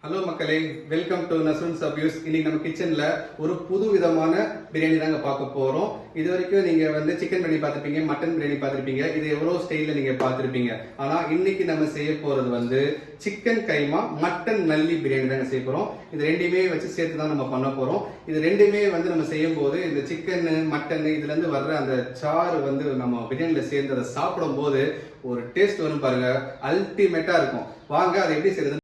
Hello மக்களே, welcome to நசுன்ஸ் abuse. இன்னைக்கு நம்ம கிச்சன்ல ஒரு புது விதமான பிரியாணி தாங்க பார்க்க போறோம். இது வரைக்கும் நீங்க சிக்கன் பிரியாணி பார்த்திருப்பீங்க, மட்டன் பிரியாணி பார்த்திருப்பீங்க, இது எவ்வளவு ஸ்டைல்ல நீங்க பார்த்திருப்பீங்க. ஆனா இன்னைக்கு நம்ம செய்ய போறது சிக்கன் கைமா மட்டன் நல்லி பிரியாணி தாங்க செய்ய போறோம். இது ரெண்டுமே வச்சு சேர்த்து தான் நம்ம பண்ண போறோம். இது ரெண்டுமே நம்ம செய்யும் போது இந்த சிக்கன் மட்டன் இதுல இருந்து வர்ற அந்த சாறு நம்ம பிரியாணில சேர்ந்து அதை சாப்பிடும் போது ஒரு டேஸ்ட் வரும் பாருங்க, அல்டிமேட்டா இருக்கும். வாங்க அதை எப்படி செய்யறது.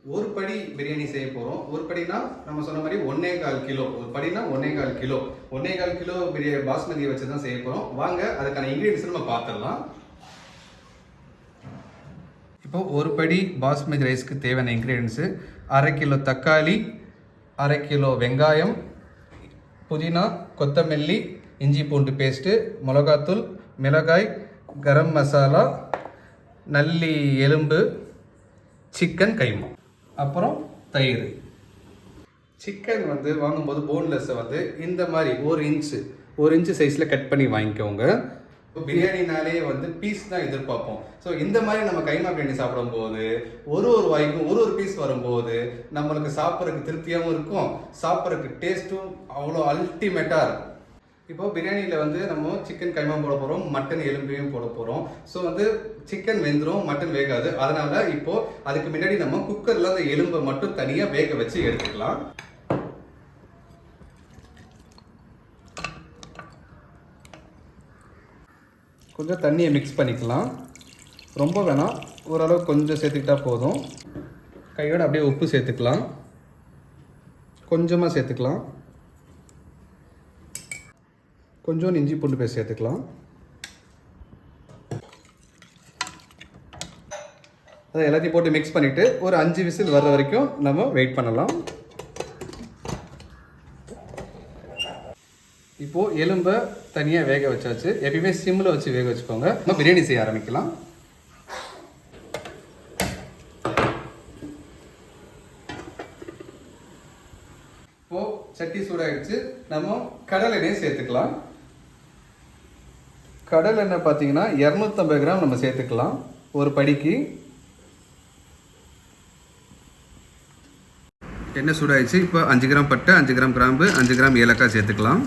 ஒரு படி பிரியாணி செய்ய போறோம். ஒரு படினா நம்ம சொன்ன மாதிரி 1.25 கிலோ. ஒரு படினா 1.25 கிலோ. 1.25 கிலோ பாஸ்மதியை வச்சு தான் செய்ய போறோம். வாங்க அதுக்கான இன்கிரீடியன்ஸ் நம்ம பார்த்துடலாம். இப்போ ஒரு படி பாஸ்மதி ரைஸ்க்கு தேவையான இன்கிரீடியன்ஸ்: 1/2 கிலோ தக்காளி, 1/2 கிலோ வெங்காயம், புதினா, கொத்தமல்லி, இஞ்சி பூண்டு பேஸ்ட்டு, மிளகாத்தூள், மிளகாய், கரம் மசாலா, நல்லி எலும்பு, சிக்கன் கைமா, அப்புறம் தயிர். சிக்கன் வாங்கும்போது போன்லெஸ்ஸை இந்த மாதிரி 1 இன்ச்சு சைஸில் கட் பண்ணி வாங்கிக்கோங்க. பிரியாணினாலே பீஸ் தான் எதிர்பார்ப்போம். ஸோ இந்த மாதிரி நம்ம கைமா பிரியாணி சாப்பிடும்போது ஒரு வாய்க்கும் ஒரு பீஸ் வரும்போது நம்மளுக்கு சாப்பிட்றதுக்கு திருப்தியாகவும் இருக்கும், சாப்பிட்றதுக்கு டேஸ்ட்டும் அவ்வளோ அல்டிமேட்டாக இருக்கும். இப்போ பிரியாணியில் நம்ம சிக்கன் கைமா போட போகிறோம், மட்டன் எலும்பையும் போட போகிறோம். ஸோ சிக்கன் வெந்துடும், மட்டன் வேகாது. அதனால இப்போ அதுக்கு முன்னாடி நம்ம குக்கரில் அந்த எலும்பை மட்டும் தனியாக வேக வச்சு எடுத்துக்கலாம். கொஞ்சம் தண்ணியை மிக்ஸ் பண்ணிக்கலாம். ரொம்ப வேணாம், ஓரளவு கொஞ்சம் சேர்த்துக்கிட்டா போதும். கையோட அப்படியே உப்பு சேர்த்துக்கலாம், கொஞ்சமாக சேர்த்துக்கலாம். கொஞ்சம் இஞ்சி பூண்டு பேஸ்ட் சேர்த்துக்கலாம். அதை எல்லாத்தையும் போட்டு மிக்ஸ் பண்ணிவிட்டு ஒரு 5 விசில் வர்ற வரைக்கும் நம்ம வெயிட் பண்ணலாம். இப்போது எலும்பை தனியாக வேக வச்சாச்சு. எப்பயுமே சிம்மில் வச்சு வேக வச்சுக்கோங்க. நம்ம பிரியாணி செய்ய ஆரம்பிக்கலாம். இப்போது சட்டி சூடாகிடுச்சு. நம்ம கடலை எண்ணெய் சேர்த்துக்கலாம். கடல் எண்ணெய் பார்த்தீங்கன்னா 250 கிராம் நம்ம சேர்த்துக்கலாம் ஒரு படிக்கு. எண்ணெய் சூடாயிடுச்சு. இப்போ 5 கிராம் பட்டை, 5 கிராம் கிராம்பு, 5 கிராம் ஏலக்காய் சேர்த்துக்கலாம்.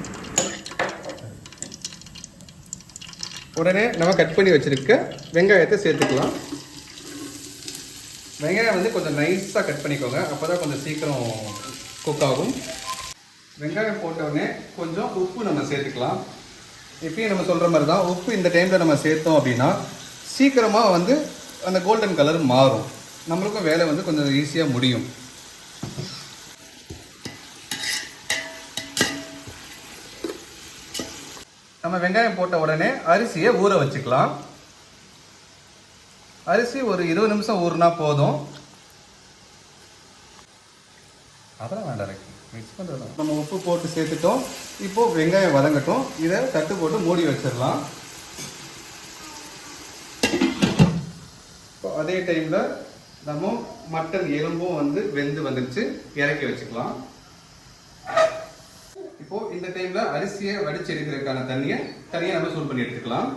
உடனே நம்ம கட் பண்ணி வச்சிருக்க வெங்காயத்தை சேர்த்துக்கலாம். வெங்காயம் கொஞ்சம் நைஸாக கட் பண்ணிக்கோங்க, அப்போ தான் கொஞ்சம் சீக்கிரம் குக் ஆகும். வெங்காயம் போட்டவுடனே கொஞ்சம் உப்பு நம்ம சேர்த்துக்கலாம். இப்பயும் நம்ம சொல்கிற மாதிரி தான், உப்பு இந்த டைமில் நம்ம சேர்த்தோம் அப்படின்னா சீக்கிரமாக அந்த கோல்டன் கலர் மாறும். நம்மளுக்கும் வேலை கொஞ்சம் ஈஸியாக முடியும். நம்ம வெங்காயம் போட்ட உடனே அரிசியை ஊற வச்சுக்கலாம். அரிசி ஒரு 20 நிமிஷம் ஊறினா போதும். அதெல்லாம் வேண்டாம், மிக்ஸ் பண்ணுறது. நம்ம உப்பு போட்டு சேர்த்துட்டோம். இப்போது வெங்காயம் வதங்கட்டும். இதை தட்டு போட்டு மூடி வச்சிடலாம். இப்போ அதே டைமில் நம்ம மட்டன் எலும்பும் வெந்து வந்துடுச்சு, இறக்கி வச்சுக்கலாம். இப்போது இந்த டைமில் அரிசியை வடிச்சு எடுக்கிறதுக்கான தண்ணியை தனியாக நம்ம சூடு பண்ணி எடுத்துக்கலாம்.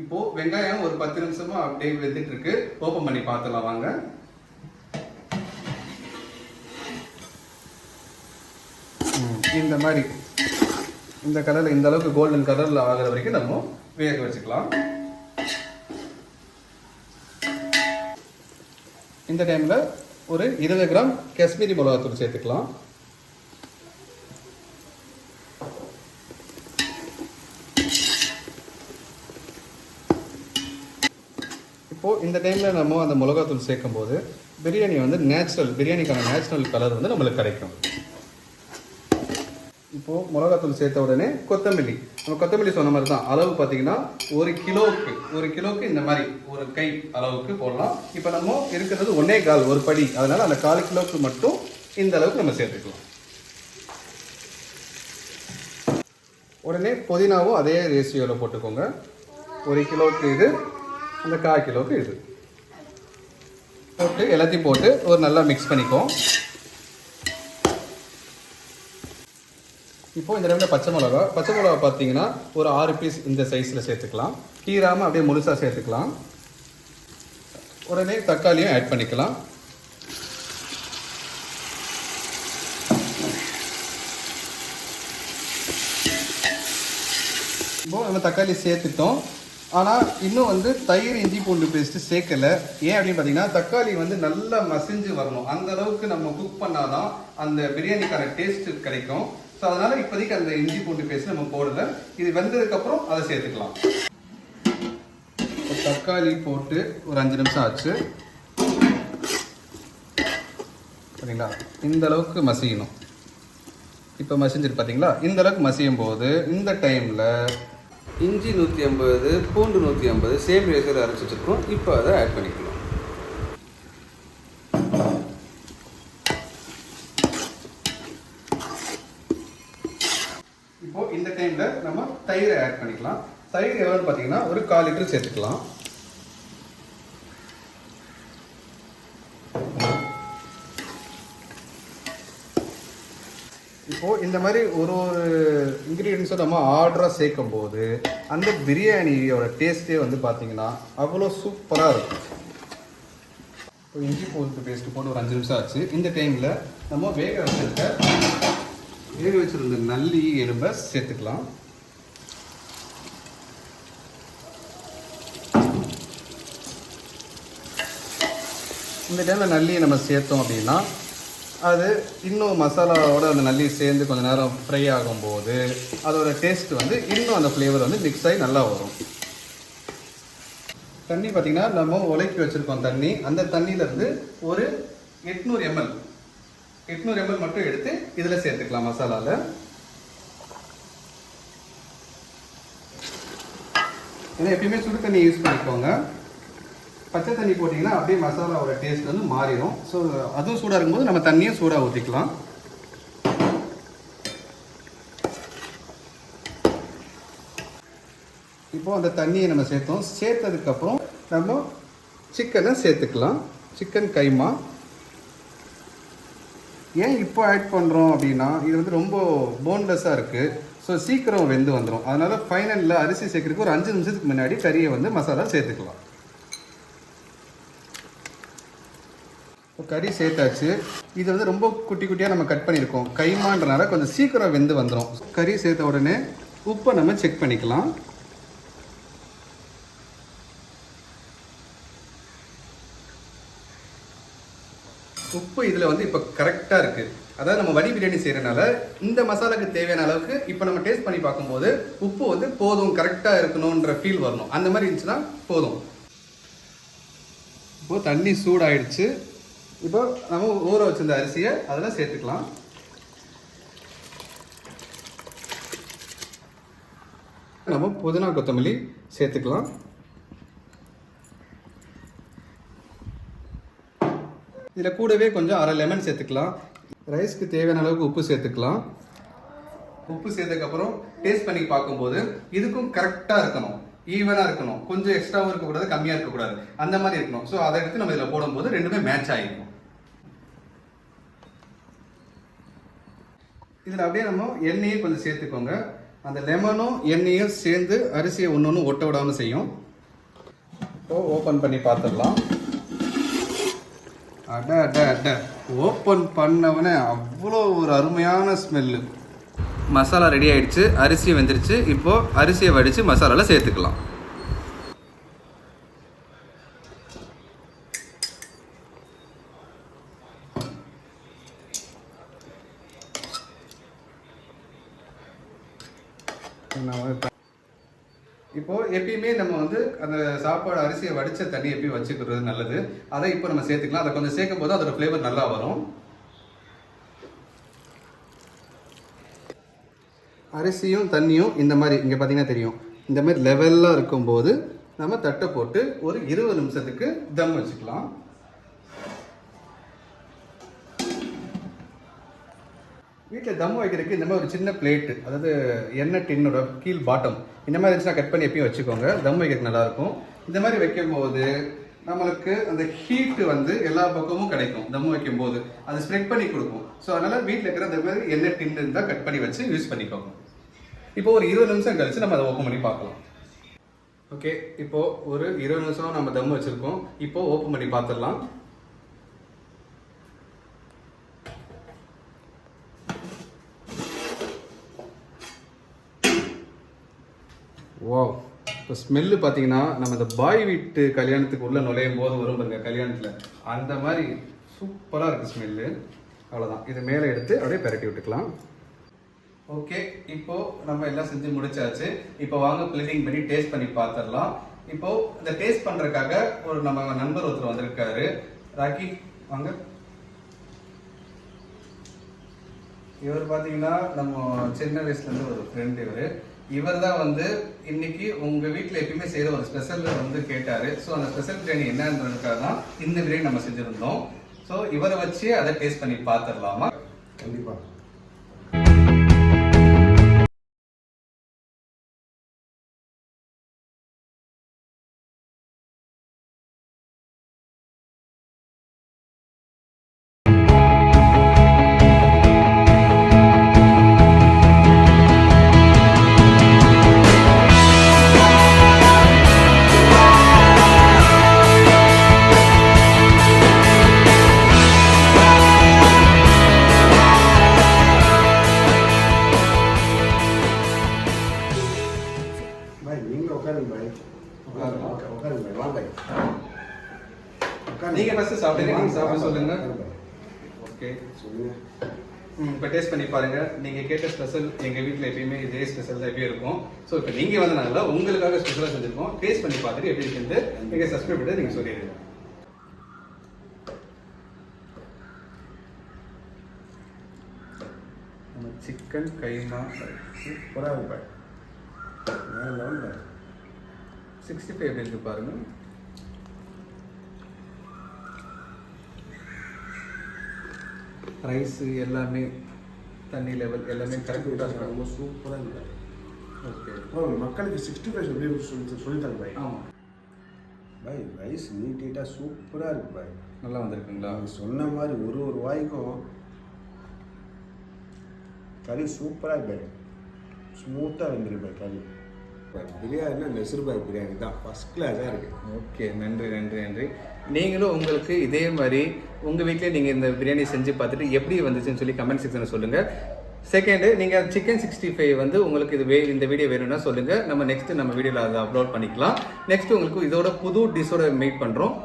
இப்போ வெங்காயம் ஒரு 10 நிமிஷமா அப்படியே வெந்துட்டு இருக்கு. ஓபன் பண்ணி பார்த்துலாம் வாங்க. இந்த மாதிரி இந்த கலர்ல, இந்த அளவுக்கு கோல்டன் கலர்ல ஆகிற வரைக்கும் நம்ம வேக வச்சுக்கலாம். இந்த டைம்ல ஒரு 20 கிராம் காஷ்மீரி மிளகாத்தூள் சேர்த்துக்கலாம். இப்போது இந்த டைமில் நம்ம அந்த மிளகாத்தூள் சேர்க்கும்போது பிரியாணி வந்து பிரியாணிக்கான நேச்சுரல் கலர் வந்து நம்மளுக்கு கிடைக்கும். இப்போது மிளகாத்தூள் சேர்த்த உடனே கொத்தமல்லி, நம்ம கொத்தமல்லி சொன்ன மாதிரி தான் அளவு பார்த்தீங்கன்னா ஒரு கிலோவுக்கு இந்த மாதிரி ஒரு கை அளவுக்கு போடலாம். இப்போ நம்ம இருக்கிறது 1.25 ஒரு படி, அதனால் அந்த 1/4 கிலோவுக்கு மட்டும் இந்த அளவுக்கு நம்ம சேர்த்துக்கலாம். உடனே புதினாவும் அதே ரேஷியோவில் போட்டுக்கோங்க. 1 கிலோவுக்கு இது, அந்த 1/4 கிலோவுக்கு இது போட்டு எல்லாத்தையும் போட்டு ஒரு நல்லா மிக்ஸ் பண்ணிக்குவோம். இப்போது இந்த டைமில் பச்சை மிளகா பார்த்தீங்கன்னா ஒரு 6 பீஸ் இந்த சைஸில் சேர்த்துக்கலாம். கீராமல் அப்படியே முழுசாக சேர்த்துக்கலாம். உடனே தக்காளியும் ஆட் பண்ணிக்கலாம். இப்போது நம்ம தக்காளி சேர்த்துட்டோம். ஆனால் இன்னும் வந்து தயிர் இஞ்சி பூண்டு பேஸ்ட்டு சேர்க்கலை. ஏன் அப்படின்னு பார்த்தீங்கன்னா தக்காளி வந்து நல்லா மசிஞ்சு வரணும். அந்த அளவுக்கு நம்ம குக் பண்ணாதான் அந்த பிரியாணிக்கான டேஸ்ட்டு கிடைக்கும். ஸோ அதனால் இப்போதைக்கு அந்த இஞ்சி பூண்டு பேஸ்ட் நம்ம போடல. இது வெந்ததுக்கப்புறம் அதை சேர்த்துக்கலாம். தக்காளி போட்டு ஒரு 5 நிமிஷம் ஆச்சு. சரிங்களா, இந்த அளவுக்கு மசியணும். இப்போ மசிஞ்சிட்டு பார்த்தீங்களா, இந்த அளவுக்கு மசியும் போது இந்த டைமில் இஞ்சி 150, பூண்டு 150 சேம் ரேஷியோவில் அரைச்சி வச்சுருக்கோம். இப்போ அதை ஆட் பண்ணிக்கலாம். இப்போது இந்த டைமில் நம்ம தயிரை ஆட் பண்ணிக்கலாம். தயிர் எவ்வளோன்னு பார்த்தீங்கன்னா ஒரு 1/4 லிட்டர் சேர்த்துக்கலாம். இப்போது இந்த மாதிரி ஒரு இன்க்ரீடியன்ஸை நம்ம ஆர்டராக சேர்க்கும் போது அந்த பிரியாணியோட டேஸ்ட்டே வந்து பார்த்தீங்கன்னா அவ்வளோ சூப்பராக இருக்கும். இப்போ இஞ்சி பூண்டு பேஸ்ட்டு போட்டு ஒரு 5 நிமிஷம் ஆச்சு. இந்த டைமில் நம்ம வேக வச்சுருந்த நல்லி எலும்பை சேர்த்துக்கலாம். இந்த டைமில் நல்லியை நம்ம சேர்த்தோம் அப்படின்னா அது இன்னும் மசாலாவோட அந்த நல்லி சேர்ந்து கொஞ்சம் நேரம் ஃப்ரை ஆகும்போது அதோட டேஸ்ட் வந்து இன்னும் அந்த ஃப்ளேவர் வந்து மிக்ஸ் ஆகி நல்லா வரும். தண்ணி பார்த்திங்கன்னா நம்ம உலக்கி வச்சுருக்கோம் தண்ணி. அந்த தண்ணியிலேருந்து ஒரு 800 ml மட்டும் எடுத்து இதில் சேர்த்துக்கலாம் மசாலாவில். ஏன்னா எப்பயுமே சுடு தண்ணி யூஸ் பண்ணிக்கோங்க. பச்சை தண்ணி போட்டிங்கன்னா அப்படியே மசாலாவோட டேஸ்ட் வந்து மாறிடும். ஸோ அதுவும் சூடாக இருக்கும்போது நம்ம தண்ணியும் சூடாக ஊற்றிக்கலாம். இப்போது அந்த தண்ணியை நம்ம சேர்த்ததுக்கப்புறம் நம்ம சிக்கனை சேர்த்துக்கலாம். சிக்கன் கைமா ஏன் இப்போ ஆட் பண்ணுறோம் அப்படின்னா இது வந்து ரொம்ப போன்லெஸ்ஸாக இருக்குது. ஸோ சீக்கிரம் வெந்து வந்துடும். அதனால் ஃபைனலில் அரிசி சேர்க்குறதுக்கு ஒரு 5 நிமிஷத்துக்கு முன்னாடி கறியை வந்து மசாலா சேர்த்துக்கலாம். இப்போ கறி சேர்த்தாச்சு. இது வந்து ரொம்ப குட்டி குட்டியாக நம்ம கட் பண்ணியிருக்கோம். கைமான்றனால கொஞ்சம் சீக்கிரம் வெந்து வந்துடும். கறி சேர்த்த உடனே உப்பை நம்ம செக் பண்ணிக்கலாம். உப்பு இதில் வந்து இப்போ கரெக்டாக இருக்குது. அதாவது நம்ம வடி பிரியாணி செய்கிறனால இந்த மசாலாவுக்கு தேவையான அளவுக்கு இப்போ நம்ம டேஸ்ட் பண்ணி பார்க்கும்போது உப்பு வந்து போதும், கரெக்டாக இருக்கணுன்ற ஃபீல் வரணும். அந்த மாதிரி இருந்துச்சுன்னா போதும். இப்போது தண்ணி சூடாயிடுச்சு. இப்போ நம்ம ஊற வச்சிருந்த அரிசியை அதில் சேர்த்துக்கலாம். நம்ம புதினா கொத்தமல்லி சேர்த்துக்கலாம். இதில் கூடவே கொஞ்சம் 1/2 லெமன் சேர்த்துக்கலாம். ரைஸ்க்கு தேவையான அளவுக்கு உப்பு சேர்த்துக்கலாம். உப்பு சேர்த்ததுக்கப்புறம் டேஸ்ட் பண்ணி பார்க்கும்போது இதுக்கும் கரெக்டாக இருக்கணும், ஈவனாக இருக்கணும். கொஞ்சம் எக்ஸ்ட்ராவும் இருக்கக்கூடாது, கம்மியாக இருக்கக்கூடாது, அந்த மாதிரி இருக்கணும். ஸோ அதை எடுத்து நம்ம இதில் போடும்போது ரெண்டுமே மேட்ச் ஆகிருக்கும். இதில் அப்படியே நம்ம எண்ணெயும் கொஞ்சம் சேர்த்துக்கோங்க. அந்த லெமனும் எண்ணெயும் சேர்ந்து அரிசியை ஒன்று ஒட்ட விடாமல் செய்யும். இப்போ ஓப்பன் பண்ணி பார்த்துடலாம். அட ஓப்பன் பண்ணவனே அவ்வளோ ஒரு அருமையான ஸ்மெல்லு. மசாலா ரெடி ஆகிடுச்சு. அரிசி வெந்துருச்சு. இப்போது அரிசியை வடித்து மசாலாவில் சேர்த்துக்கலாம். இப்போது எப்பயுமே நம்ம வந்து அந்த சாப்பாடு அரிசியை வடித்த தண்ணி எப்பயும் வச்சுக்கிறது நல்லது. அதை இப்போ நம்ம சேர்த்துக்கலாம். அதை கொஞ்சம் சேர்க்கும் போது அதோட ஃப்ளேவர் நல்லா வரும். அரிசியும் தண்ணியும் இந்த மாதிரி இங்கே பார்த்தீங்கன்னா தெரியும், இந்த மாதிரி லெவலாக இருக்கும்போது நம்ம தட்டை போட்டு ஒரு 20 நிமிஷத்துக்கு தம் வச்சுக்கலாம். வீட்டில் தம் வைக்கிறதுக்கு இந்த மாதிரி ஒரு சின்ன பிளேட்டு, அதாவது எண்ணெய் டின்னோட கீழ் பாட்டம் இந்த மாதிரி இருந்துச்சுன்னா கட் பண்ணி எப்பயும் வச்சுக்கோங்க. தம் வைக்கிறதுக்கு நல்லாயிருக்கும். இந்த மாதிரி வைக்கும்போது நம்மளுக்கு அந்த ஹீட்டு வந்து எல்லா பக்கமும் கிடைக்கும். தம் வைக்கும்போது அது ஸ்ப்ரெட் பண்ணி கொடுக்கும். ஸோ அதனால் வீட்டில் இருக்கிற அந்த மாதிரி எண்ணெய் டின்னு இருந்தால் கட் பண்ணி வச்சு யூஸ் பண்ணிக்கோங்க. இப்போ ஒரு 20 நிமிஷம் கழிச்சு நம்ம அதை ஓப்பன் பண்ணி பார்க்கலாம். ஓகே, இப்போது ஒரு 20 நிமிஷம் நம்ம தம் வச்சுருக்கோம். இப்போது ஓப்பன் பண்ணி பார்த்துடலாம். ஓ, இப்போ ஸ்மெல்லு பார்த்தீங்கன்னா நம்ம இந்த பாய் வீட்டு கல்யாணத்துக்கு உள்ளே நுழையும் போது வரும் பாருங்க கல்யாணத்தில், அந்த மாதிரி சூப்பராக இருக்குது ஸ்மெல்லு. அவ்வளோதான், இது மேலே எடுத்து அப்படியே பெரட்டி விட்டுக்கலாம். ஓகே, இப்போது நம்ம எல்லாம் செஞ்சு முடிச்சாச்சு. இப்போ வாங்க பிளேட்டிங் பண்ணி டேஸ்ட் பண்ணி பார்த்துடலாம். இப்போது இந்த டேஸ்ட் பண்ணுறதுக்காக ஒரு நம்ம நண்பர் ஒருத்தர் வந்திருக்காரு. ராக்கி வாங்க. இவர் பார்த்தீங்கன்னா நம்ம சின்ன வயசுலேருந்து ஒரு ஃப்ரெண்டு. இவர் தான் வந்து இன்னைக்கு உங்கள் வீட்டில் எப்பயுமே செய்கிற ஒரு ஸ்பெஷல் வந்து கேட்டார். ஸோ அந்த ஸ்பெஷல் பிரியாணி என்னன்றதுக்காக தான் இந்த பிரியாணி நம்ம செஞ்சுருந்தோம். ஸோ இவரை வச்சு அதை டேஸ்ட் பண்ணி பார்த்துடலாமா? கண்டிப்பாக. நீங்க ஃபர்ஸ்ட் சாப்பிடுங்க, நீங்க சாப்பிட சொல்லுங்க. ஓகே சொல்லுங்க. இப்போ டேஸ்ட் பண்ணி பாருங்க. நீங்க கேட்ட ஸ்பெஷல் எங்க வீட்டில் எப்பயுமே இதே ஸ்பெஷல் தான் எப்பயும் இருக்கும். ஸோ இப்போ நீங்க வந்தனால உங்களுக்காக ஸ்பெஷலாக செஞ்சிருக்கோம். டேஸ்ட் பண்ணி பார்த்துட்டு எப்படி இருக்குன்னு நீங்க சப்ஸ்கிரைப் பண்ணி நீங்க சொல்லிடுங்க. நம்ம சிக்கன் கைமா சூப்பராக இருப்பாய். 65 எப்படி இருக்கு பாருங்க. ரைஸு எல்லாமே தண்ணி லெவல் எல்லாமே கரெக்டாக ரொம்ப சூப்பராக இருப்பாய். ஓகே, மக்களுக்கு 65 எப்படி சொல்லித்தாங்க பாய். ஆமாம் பாய், ரைஸ் நீட்டாக சூப்பராக இருக்கு பாய். நல்லா வந்திருக்குங்களா? அவங்க சொன்ன மாதிரி ஒரு வாய்க்கும் கறி சூப்பராக பாய். ஸ்மூத்தாக வந்துருக்கு கறி. பிரியாணினா நெசர்பாய் பிரியாணி தான் ஃபஸ்ட் கிளாஸாக இருக்குது. ஓகே, நன்றி நன்றி நன்றி. நீங்களும் உங்களுக்கு இதே மாதிரி உங்கள் வீட்டிலே நீங்கள் இந்த பிரியாணி செஞ்சு பார்த்துட்டு எப்படி வந்துச்சுன்னு சொல்லி கமெண்ட் செக்ஷனில் சொல்லுங்கள். செகண்டு, நீங்கள் சிக்கன் 65 வந்து உங்களுக்கு இந்த வீடியோ வேணும்னா சொல்லுங்கள். நம்ம நெக்ஸ்ட்டு நம்ம வீடியோவில் அதை அப்லோட் பண்ணிக்கலாம். நெக்ஸ்ட்டு உங்களுக்கு இதோட புது டிஷ்ஷோட மீட் பண்ணுறோம்.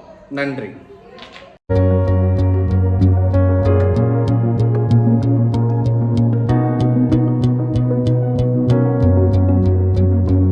நன்றி.